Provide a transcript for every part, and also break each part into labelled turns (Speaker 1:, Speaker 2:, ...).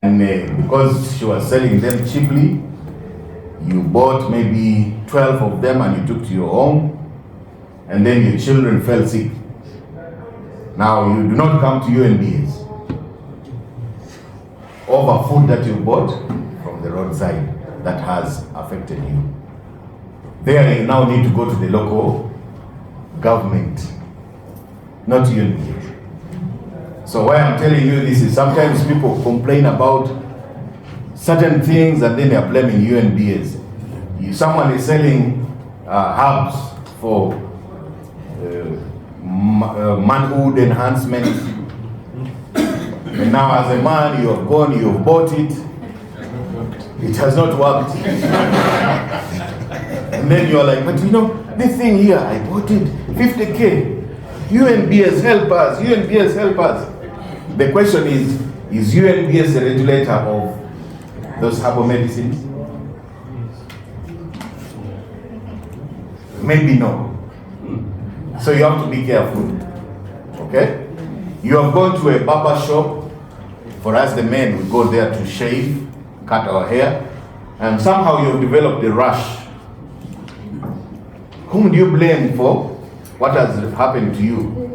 Speaker 1: And because she was selling them cheaply, you bought maybe 12 of them and you took to your home, and then your children fell sick. Now you do not come to UNBS over food that you bought from the roadside that has affected you. There you now need to go to the local government, not UNBS. So why I'm telling you this is sometimes people complain about certain things and then they are blaming UNBS. Someone is selling herbs for manhood enhancement. And now as a man, you have gone, you have bought it. It has not worked. And then you're like, but you know, this thing here, I bought it, 50K. UNBS help us, UNBS help us. The question is UNBS the regulator of those herbal medicines? Maybe no. So you have to be careful. Okay? You have gone to a barber shop. For us, the men, we go there to shave, cut our hair, and somehow you have developed a rash. Whom do you blame for what has happened to you?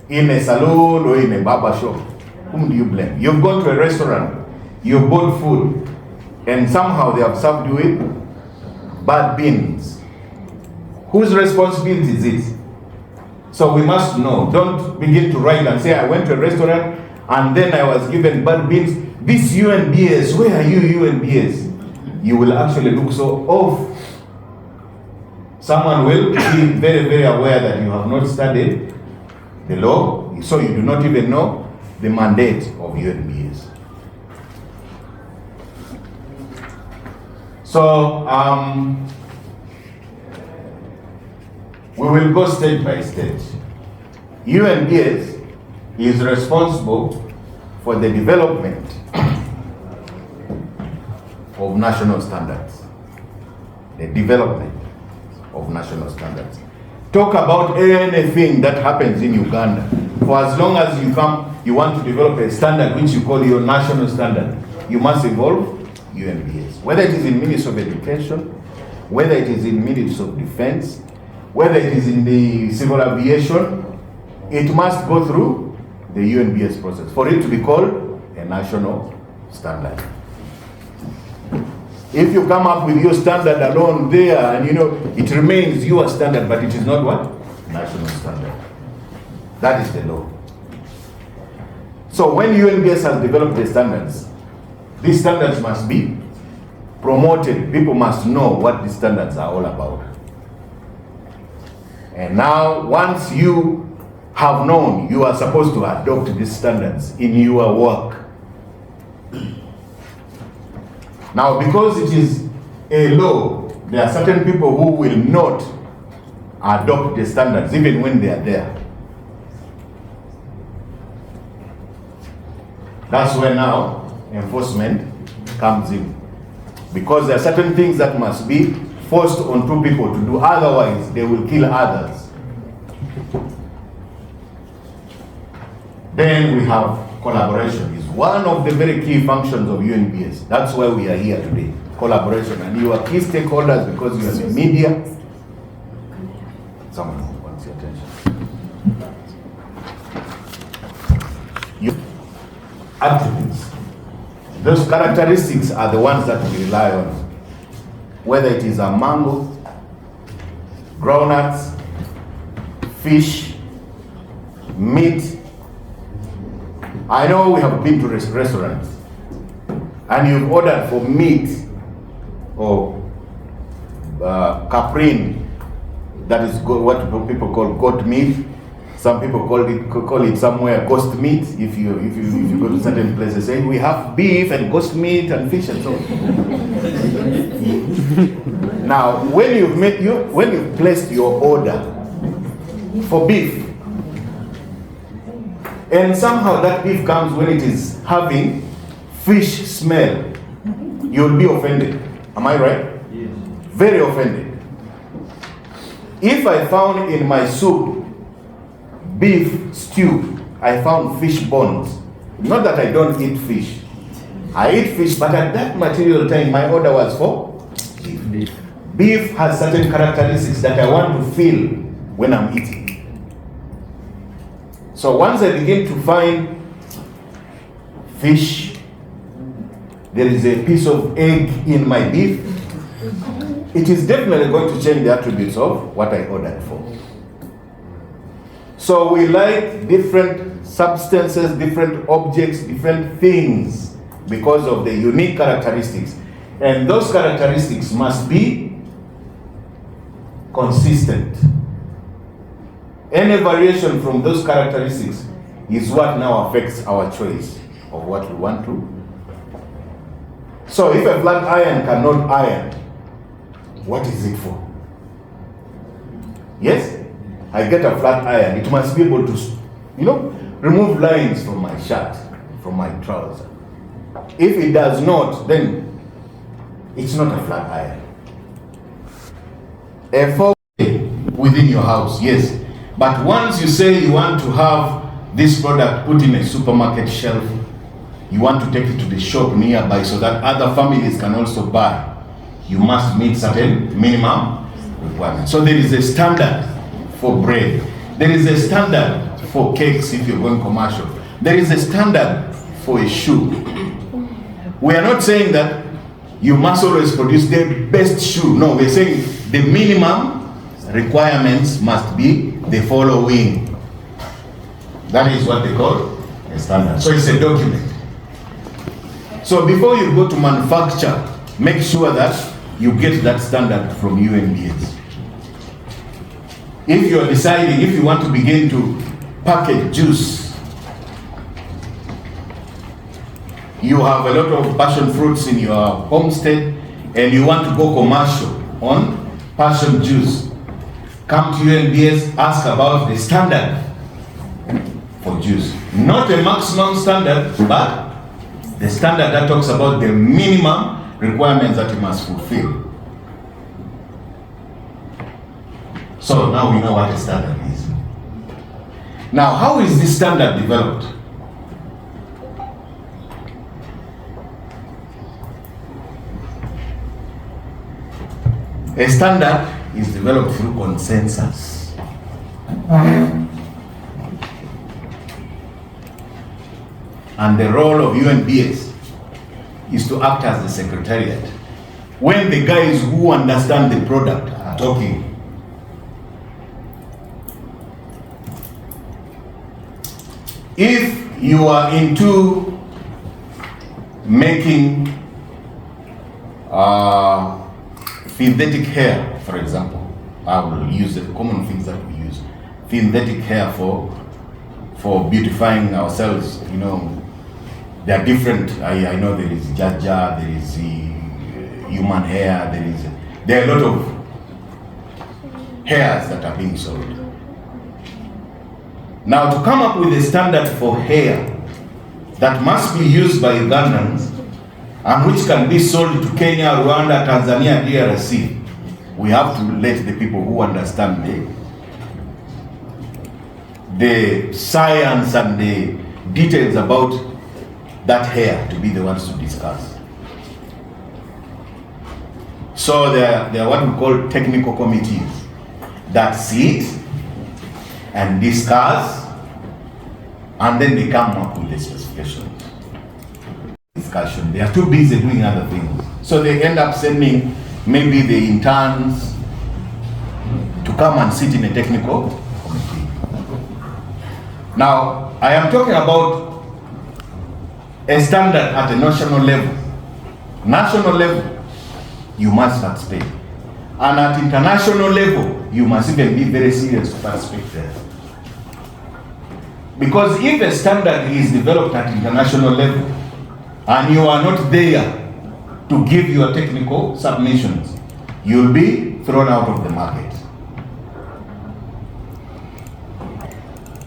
Speaker 1: In a salon or in a barber shop, whom do you blame? You've gone to a restaurant, you've bought food, and somehow they have served you with bad beans. Whose responsibility is it? So we must know. Don't begin to write and say, I went to a restaurant and then I was given bad beans. This UNBS, where are you, UNBS? You will actually look so off. Someone will be very, very aware that you have not studied the law, so you do not even know the mandate of UNBS. So we will go stage by stage. UNBS is responsible for the development of national standards. The development of national standards. Talk about anything that happens in Uganda. For as long as you want to develop a standard which you call your national standard, you must involve UNBS. Whether it is in Ministry of Education, whether it is in Ministry of Defense, whether it is in the civil aviation, it must go through the UNBS process for it to be called a national standard. If you come up with your standard alone there and you know it remains your standard, but it is not what? National standard. That is the law. So when UNBS has developed the standards, these standards must be promoted. People must know what these standards are all about. And now once you have known, you are supposed to adopt these standards in your work. Now, because it is a law, there are certain people who will not adopt the standards even when they are there. That's where now enforcement comes in. Because there are certain things that must be forced onto people to do, otherwise they will kill others. Then we have collaboration. Is one of the very key functions of UNBS. That's why we are here today. Collaboration. And you are key stakeholders because you are the media. Someone wants your attention. You attributes. Those characteristics are the ones that we rely on. Whether it is a mango, groundnuts, fish, meat. I know we have been to restaurants and you've ordered for meat or caprine, that is what people call goat meat. Some people call it somewhere ghost meat. If you go to certain places, say we have beef and ghost meat and fish and so on. Now, when you've placed your order for beef, and somehow that beef comes when it is having fish smell, you'll be offended. Am I right? Yes. Very offended. If I found in my soup beef stew, I found fish bones. Not that I don't eat fish, I eat fish, but at that material time, my order was for beef. Beef has certain characteristics that I want to feel when I'm eating. So once I begin to find fish, there is a piece of egg in my beef, it is definitely going to change the attributes of what I ordered for. So we like different substances, different objects, different things because of the unique characteristics. And those characteristics must be consistent. Any variation from those characteristics is what now affects our choice of what we want to. So if a flat iron cannot iron, what is it for? Yes, I get a flat iron, it must be able to, remove lines from my shirt, from my trouser. If it does not, then it's not a flat iron. A fork within your house, yes. But once you say you want to have this product put in a supermarket shelf, you want to take it to the shop nearby so that other families can also buy, you must meet certain minimum requirements. So there is a standard for bread. There is a standard for cakes if you're going commercial. There is a standard for a shoe. We are not saying that you must always produce the best shoe. No, we're saying the minimum requirements must be the following. That is what they call a standard. So it's a document. So before you go to manufacture, make sure that you get that standard from UNBS. If you are deciding, if you want to begin to package juice, you have a lot of passion fruits in your homestead and you want to go commercial on passion juice, come to UNBS, ask about the standard for juice. Not a maximum standard, but the standard that talks about the minimum requirements that you must fulfill. So now we know what a standard is. Now, how is this standard developed? A standard is developed through consensus. And the role of UNBS is to act as the secretariat. When the guys who understand the product are talking, if you are into making synthetic hair, for example, I will use the common things that we use. Synthetic hair for beautifying ourselves, there are different, I know there is jaja, there is human hair, there are a lot of hairs that are being sold. Now, to come up with a standard for hair that must be used by Ugandans and which can be sold to Kenya, Rwanda, Tanzania, DRC, we have to let the people who understand the science and the details about that hair to be the ones to discuss. So there are what we call technical committees that sit and discuss, and then they come up with the specifications. Discussion. They are too busy doing other things. So they end up sending maybe the interns to come and sit in a technical committee. Now, I am talking about a standard at a national level. National level, you must participate. And at international level, you must even be very serious to participate there. Because if a standard is developed at international level, and you are not there to give your technical submissions, you'll be thrown out of the market.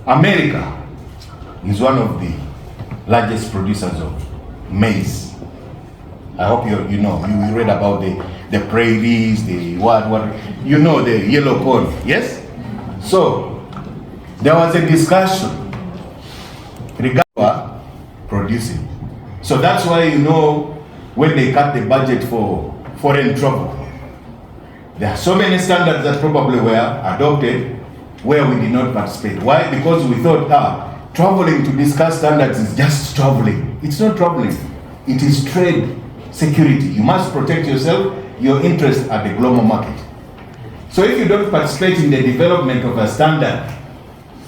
Speaker 1: America is one of the largest producers of maize. I hope you read about the prairies, the the yellow corn, yes? So there was a discussion regarding producing. So So that's why, you know, when they cut the budget for foreign travel, there are so many standards that probably were adopted where we did not participate. Why? Because we thought, traveling to discuss standards is just traveling. It's not traveling. It is trade security. You must protect yourself, your interests at the global market. So if you don't participate in the development of a standard,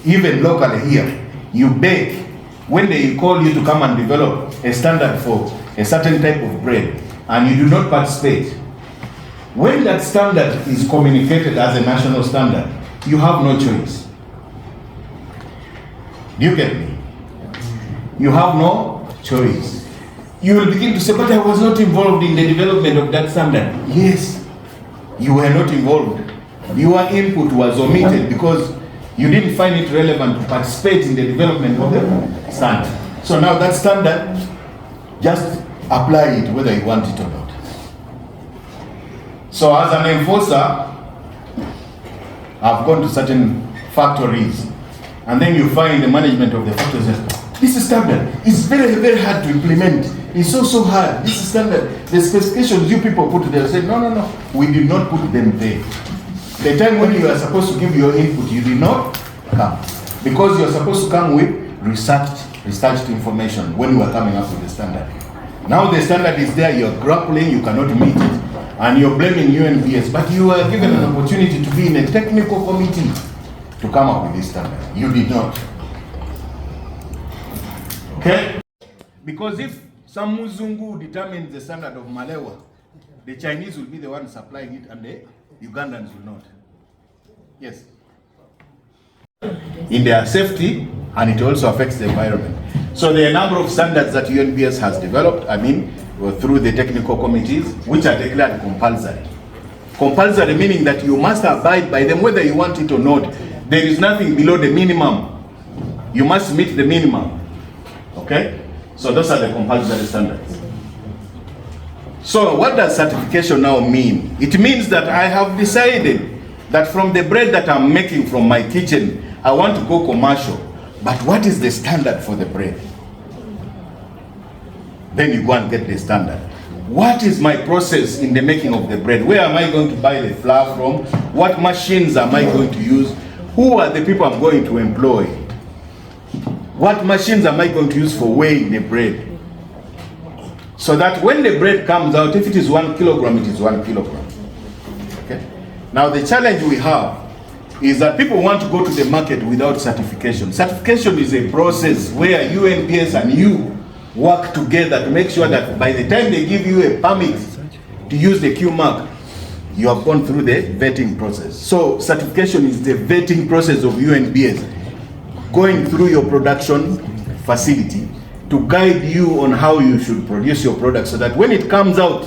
Speaker 1: even locally here, you beg when they call you to come and develop a standard for a certain type of bread, and you do not participate. When that standard is communicated as a national standard, you have no choice. Do you get me? You have no choice. You will begin to say, but I was not involved in the development of that standard. Yes, you were not involved. Your input was omitted because you didn't find it relevant to participate in the development of the standard. So now that standard, just apply it whether you want it or not. So as an enforcer, I've gone to certain factories, and then you find the management of the factory says, this is standard. It's very, very hard to implement. It's so hard. This is standard. The specifications you people put there, say, no. We did not put them there. The time when you are supposed to give your input, you did not come. Because you are supposed to come with researched information when you are coming up with the standard. Now the standard is there, you are grappling, you cannot meet it, and you're blaming UNBS, but you were given an opportunity to be in a technical committee to come up with this standard. You did not. Okay? Because if some Muzungu determines the standard of Malewa, the Chinese will be the ones supplying it and the Ugandans will not. Yes. In their safety, and it also affects the environment. So there are a number of standards that UNBS has developed, through the technical committees, which are declared compulsory. Compulsory meaning that you must abide by them whether you want it or not. There is nothing below the minimum. You must meet the minimum. Okay? So those are the compulsory standards. So what does certification now mean? It means that I have decided that from the bread that I'm making from my kitchen, I want to go commercial. But what is the standard for the bread? Then you go and get the standard. What is my process in the making of the bread? Where am I going to buy the flour from? What machines am I going to use? Who are the people I'm going to employ? What machines am I going to use for weighing the bread? So that when the bread comes out, if it is 1 kilogram, it is 1 kilogram. Okay? Now the challenge we have is that people want to go to the market without certification. Certification is a process where UNBS and you work together to make sure that by the time they give you a permit to use the Q mark, you have gone through the vetting process. So certification is the vetting process of UNBS, going through your production facility to guide you on how you should produce your product so that when it comes out,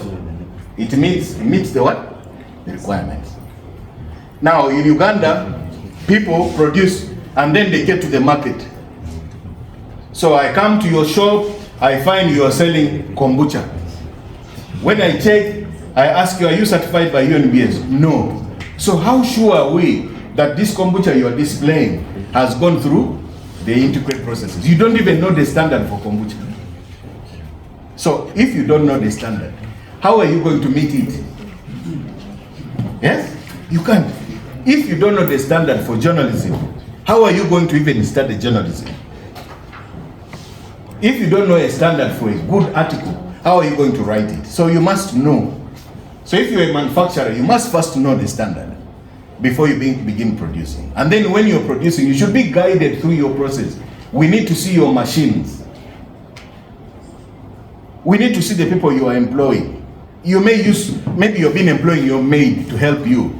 Speaker 1: it meets the what? The requirements. Now in Uganda, people produce and then they get to the market. So I come to your shop, I find you are selling kombucha. When I check, I ask you, are you certified by UNBS? No. So how sure are we that this kombucha you are displaying has gone through the integrated processes? You don't even know the standard for kombucha. So if you don't know the standard, how are you going to meet it? Yes? You can't. If you don't know the standard for journalism, how are you going to even study journalism? If you don't know a standard for a good article, how are you going to write it? So you must know. So if you're a manufacturer, you must first know the standard before you begin producing. And then when you're producing, you should be guided through your process. We need to see your machines. We need to see the people you are employing. You may maybe you've been employing your maid to help you.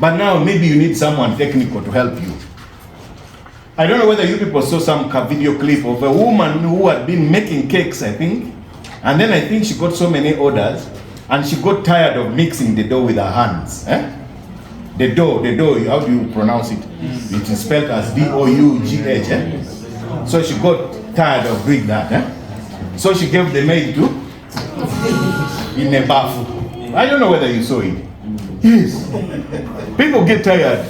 Speaker 1: But now maybe you need someone technical to help you. I don't know whether you people saw some video clip of a woman who had been making cakes, I think. And then I think she got so many orders and she got tired of mixing the dough with her hands. The dough, how do you pronounce it? It is spelled as D-O-U-G-H. So she got tired of doing that. So she gave the maid to in a bath. I don't know whether you saw it. Yes. People get tired.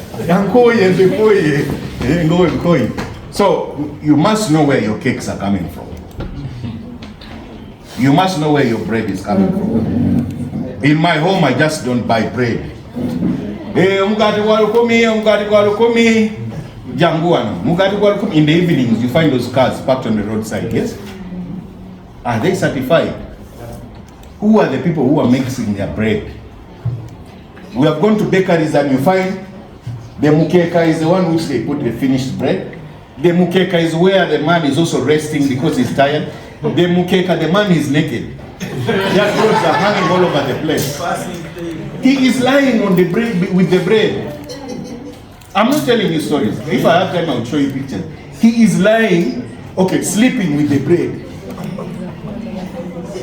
Speaker 1: So you must know where your cakes are coming from. You must know where your bread is coming from. In my home, I just don't buy bread. In the evenings, you find those cars parked on the roadside, yes? Are they certified? Who are the people who are mixing their bread? We have gone to bakeries and you find the mukeka is the one which they put the finished bread. The mukeka is where the man is also resting because he's tired. The mukeka, the man is naked. Their clothes are hanging all over the place. He is lying on the bread with the bread. I'm not telling you stories. If I have time, I'll show you pictures. He is lying, sleeping with the bread.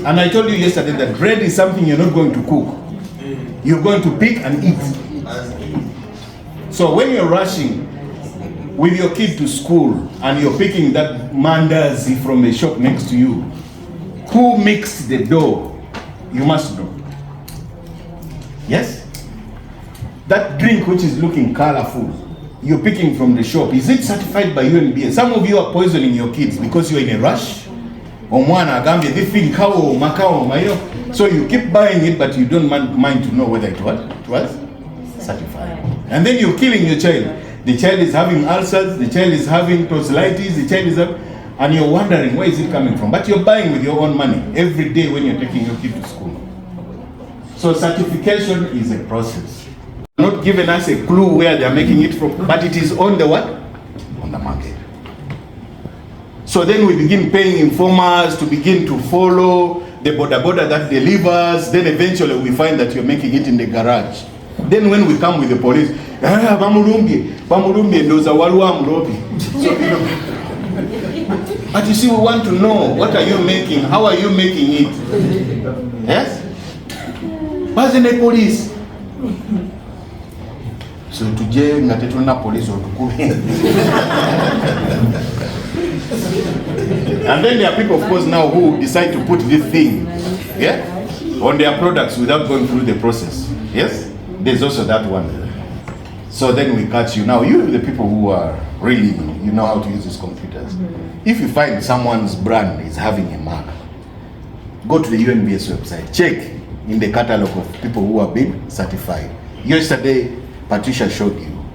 Speaker 1: And I told you yesterday that bread is something you're not going to cook. You're going to pick and eat. So when you're rushing with your kid to school and you're picking that mandazi from the shop next to you, who mixed the dough? You must know. Yes? That drink which is looking colorful, you're picking from the shop, is it certified by UNBS? Some of you are poisoning your kids because you're in a rush. So you keep buying it, but you don't mind to know whether it was certified. And then you're killing your child. The child is having ulcers, the child is having tonsillitis, the child is and you're wondering where is it coming from. But you're buying with your own money every day when you're taking your kid to school. So certification is a process. Not giving us a clue where they're making it from, but it is on the what? On the market. So then we begin paying informers to begin to follow the border that delivers. Then eventually we find that you're making it in the garage. Then when we come with the police, but you see, we want to know, what are you making? How are you making it? Yes? What's the police? So today, na police or and then there are people, of course, now who decide to put this thing, on their products without going through the process. Yes? There's also that one. So then we catch you. Now, you the people who are really, you know how to use these computers. If you find someone's brand is having a mark, go to the UNBS website, check in the catalog of people who have been certified. Yesterday, Patricia showed you,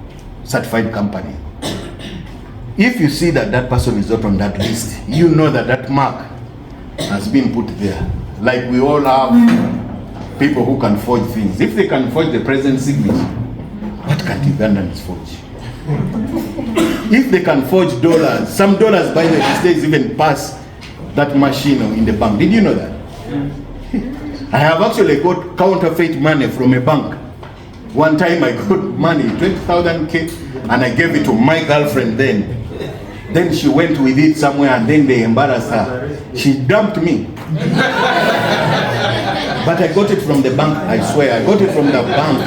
Speaker 1: certified company. If you see that that person is not on that list, you know that that mark has been put there. Like we all have people who can forge things. If they can forge the president's signature, what can Ugandans forge? If they can forge dollars, some dollars by the these days even pass that machine in the bank. Did you know that? I have actually got counterfeit money from a bank. One time I got money, 20,000 K, and I gave it to my girlfriend then. Then she went with it somewhere and then they embarrassed her. She dumped me. But I got it from the bank, I swear. I got it from the bank.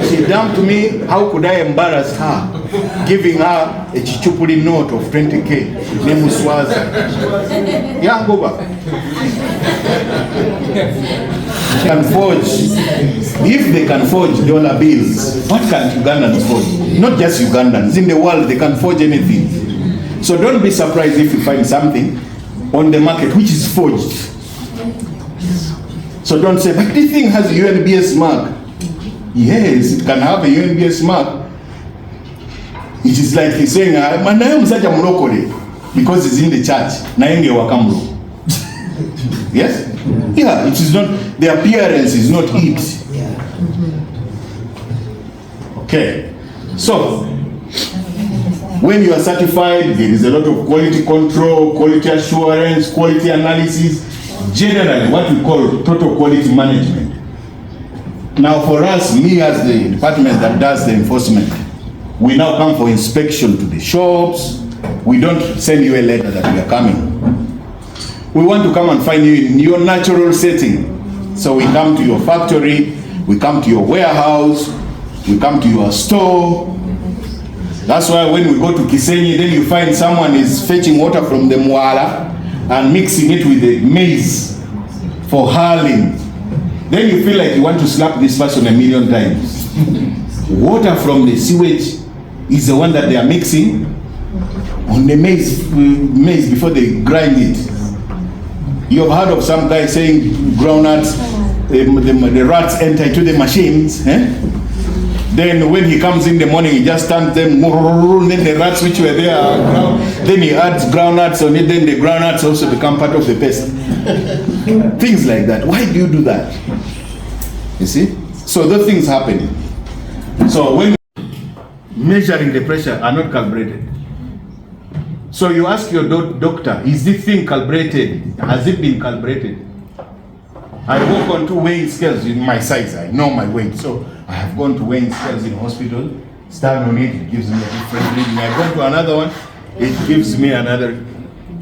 Speaker 1: She dumped me. How could I embarrass her? Giving her a chichupuli note of 20K. Name Swaza. Yeah, go back. Can forge. If they can forge dollar bills, what can Ugandans forge? Not just Ugandans. In the world, they can forge anything. So don't be surprised if you find something on the market which is forged. So don't say, but this thing has a UNBS mark. Yes, it can have a UNBS mark. It is like he's saying, because it's in the church. Yes? Yeah, it is not, the appearance is not it. Okay. So, when you are certified, there is a lot of quality control, quality assurance, quality analysis, generally what we call total quality management. Now for us, me as the department that does the enforcement, we now come for inspection to the shops. We don't send you a letter that we are coming. We want to come and find you in your natural setting. So we come to your factory, we come to your warehouse, we come to your store. That's why when we go to Kisenyi, then you find someone is fetching water from the Mwala and mixing it with the maize for hurling. Then you feel like you want to slap this person 1,000,000 times. Water from the sewage is the one that they are mixing on the maize before they grind it. You have heard of some guy saying groundnuts, the rats enter into the machines. Then when he comes in the morning, he just stands them, then the rats which were there are ground. Then he adds groundnuts on it, then the groundnuts also become part of the paste. Things like that. Why do you do that? You see? So those things happen. So when measuring the pressure are not calibrated. So you ask your doctor, is this thing calibrated? Has it been calibrated? I walk on 2 weighing scales in my size. I know my weight. So I have gone to weighing scales in hospital, stand on it gives me a different reading. I go to another one, it gives me another.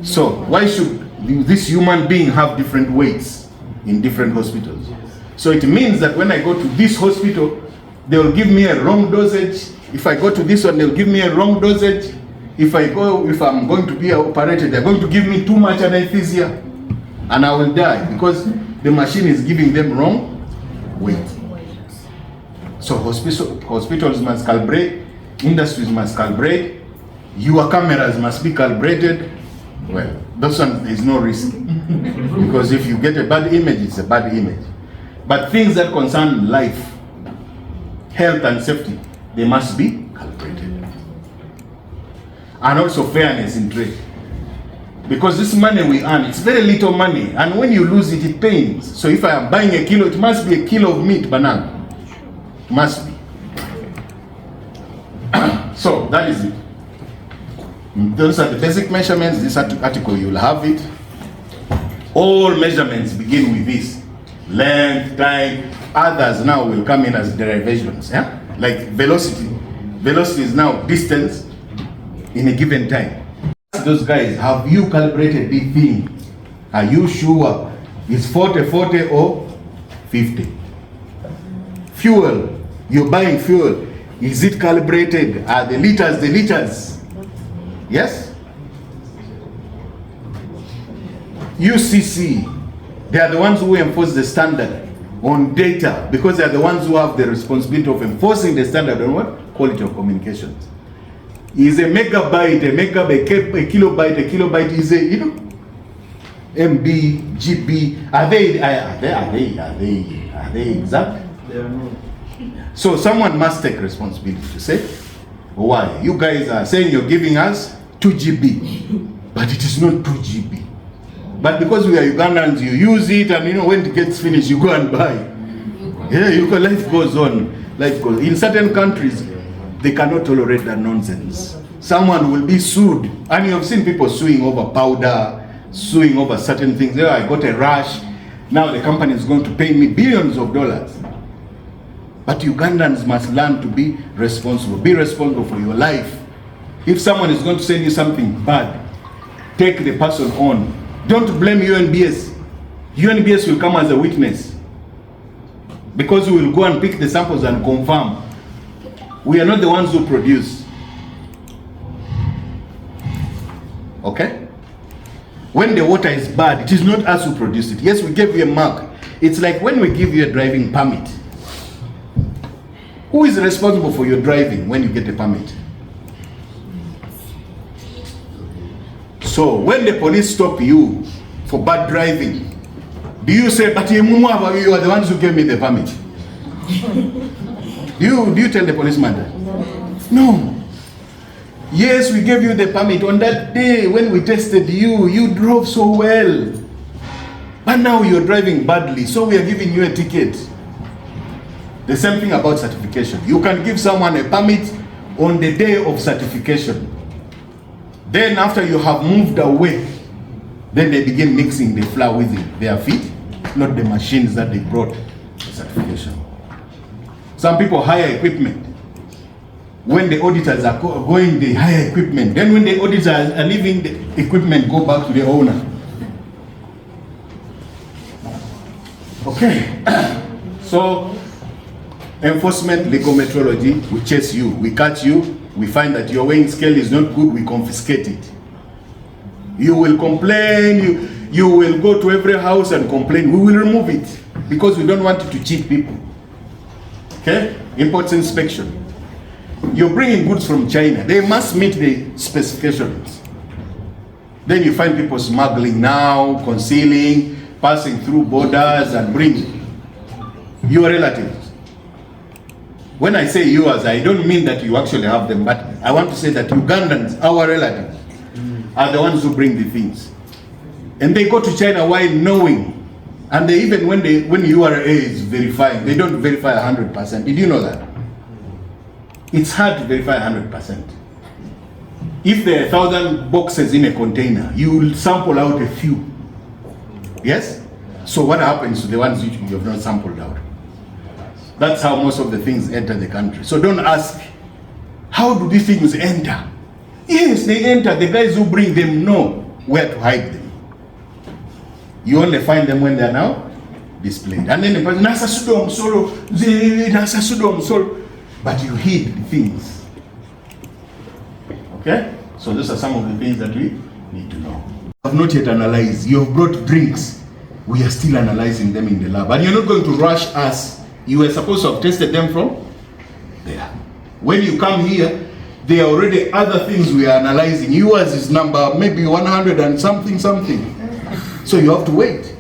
Speaker 1: So why should this human being have different weights in different hospitals? So it means that when I go to this hospital, they will give me a wrong dosage. If I go to this one, they'll give me a wrong dosage. If I'm going to be operated, they're going to give me too much anesthesia, and I will die because the machine is giving them wrong weight. So hospitals must calibrate, industries must calibrate, your cameras must be calibrated. Well, those one is no risk because if you get a bad image, it's a bad image. But things that concern life, health and safety, they must be calibrated. And also fairness in trade. Because this money we earn, it's very little money. And when you lose it, it pains. So if I am buying a kilo, it must be a kilo of meat, banana. It must be. So that is it. Those are the basic measurements. This article, you'll have it. All measurements begin with this. Length, time. Others now will come in as derivations. Yeah? Like velocity. Velocity is now distance in a given time. Those guys, have you calibrated this thing? Are you sure it's 40, 40 or 50? Fuel, you're buying fuel. Is it calibrated? Are the liters? Yes? UCC, they are the ones who enforce the standard on data because they are the ones who have the responsibility of enforcing the standard on what? Quality of communications. Is a megabyte, a kilobyte is a, MB, GB. Are they exact?
Speaker 2: They are not.
Speaker 1: So someone must take responsibility to say, why? You guys are saying you're giving us 2 GB, but it is not 2 GB. But because we are Ugandans, you use it, and when it gets finished, you go and buy. Yeah, life goes on. Life goes. In certain countries, they cannot tolerate that nonsense. Someone will be sued, and you have seen people suing over powder, suing over certain things. Oh, I got a rash. Now the company is going to pay me billions of dollars. But Ugandans must learn to be responsible. Be responsible for your life. If someone is going to send you something bad, take the person on. Don't blame UNBS. UNBS will come as a witness because we will go and pick the samples and confirm. We are not the ones who produce. Okay? When the water is bad, it is not us who produce it. Yes, we gave you a mark. It's like when we give you a driving permit. Who is responsible for your driving when you get a permit? So when the police stop you for bad driving, do you say, but you are the ones who gave me the permit? Do you tell the policeman that? No. Yes, we gave you the permit. On that day when we tested you, you drove so well. But now you're driving badly, so we are giving you a ticket. The same thing about certification. You can give someone a permit on the day of certification. Then after you have moved away, then they begin mixing the flour with their feet, not the machines that they brought for certification. Some people hire equipment. When the auditors are going, they hire equipment. Then when the auditors are leaving, the equipment go back to the owner. Okay. So, enforcement, legal metrology, we chase you, we catch you, we find that your weighing scale is not good, we confiscate it. You will complain, you will go to every house and complain, we will remove it because we don't want you to cheat people. Okay? Imports inspection. you're bringing goods from China. They must meet the specifications. Then you find people smuggling now, concealing, passing through borders and bringing your relatives. When I say yours, I don't mean that you actually have them, but I want to say that Ugandans, our relatives, are the ones who bring the things. And they go to China while knowing, and they even when URA is verifying, they don't verify 100%. Did you know that? It's hard to verify 100%. If there are 1,000 boxes in a container, you will sample out a few. Yes? So what happens to the ones which you have not sampled out? That's how most of the things enter the country. So don't ask, how do these things enter? Yes, they enter. The guys who bring them know where to hide them. You only find them when they are now displayed. And then the person, Nasa Sudom Solo, Nasa Sudom Solo. But you hid the things. Okay? So those are some of the things that we need to know. I have not yet analyzed. You have brought drinks. We are still analyzing them in the lab. And you're not going to rush us. You were supposed to have tested them from there. When you come here, there are already other things we are analyzing. Yours is number maybe 100 and something. So you have to wait.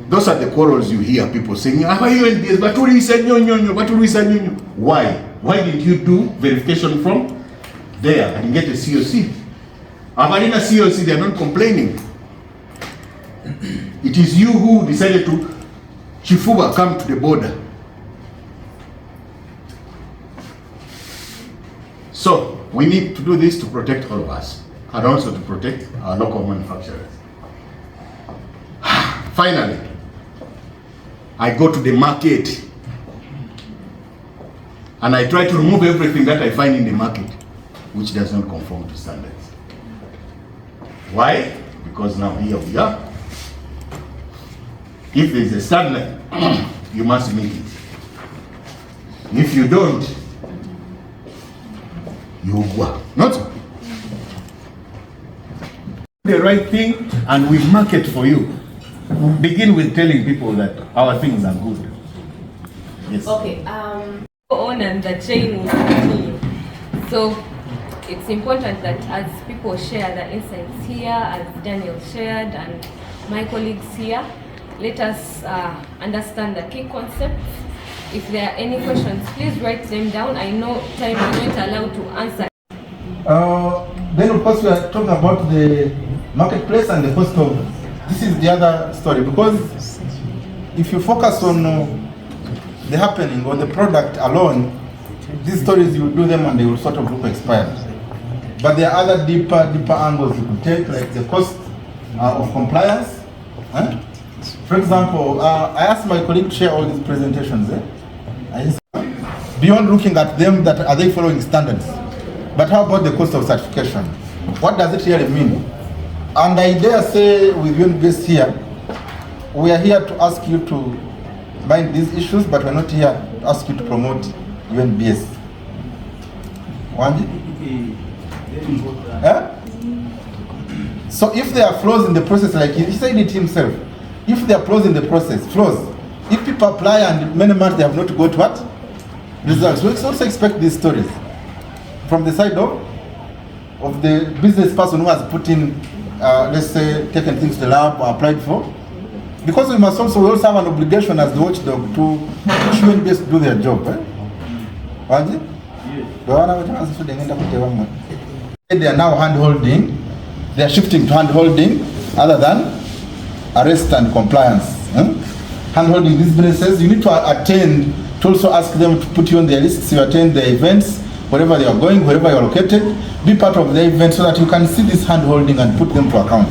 Speaker 1: Those are the quarrels you hear people saying, UNBS, why? Why did you do verification from there and get a COC? Amarina COC, they are not complaining. It is you who decided to Chifuba come to the border. So we need to do this to protect all of us and also to protect our local manufacturers. Finally, I go to the market and I try to remove everything that I find in the market which does not conform to standards. Why? Because now here we are. If there is a standard, you must meet it. If you don't, you go. Not so. The right thing and we market for you. Begin with telling people that our things are good. Yes.
Speaker 2: Okay. Go on and the chain will continue. So it's important that as people share the insights here, as Daniel shared and my colleagues here, let us understand the key concepts. If there are any questions, please write them down. I know time is not allowed to answer.
Speaker 3: Then of course we are talking about the marketplace and the cost of. This is the other story, because if you focus on the happening or the product alone, these stories you will do them and they will sort of look expired. But there are other deeper angles you could take, like the cost of compliance. For example, I asked my colleague to share all these presentations. Beyond looking at them, that are they following standards? But how about the cost of certification? What does it really mean? And I dare say with UNBS here, we are here to ask you to mind these issues, but we're not here to ask you to promote UNBS. So if there are flaws in the process, like he said it himself, if there are flaws in the process, if people apply and many months they have not got what? Results. We also expect these stories from the side of the business person who has put in, let's say, taken things to the lab or applied for. Because we also have an obligation as the watchdog to push UNBS to do their job. They are now hand-holding, they are shifting to hand-holding other than arrest and compliance. Hand-holding these businesses, you need to attend, to also ask them to put you on their lists, you attend their events, wherever they are going, wherever you are located, be part of the event so that you can see this hand-holding and put them to account.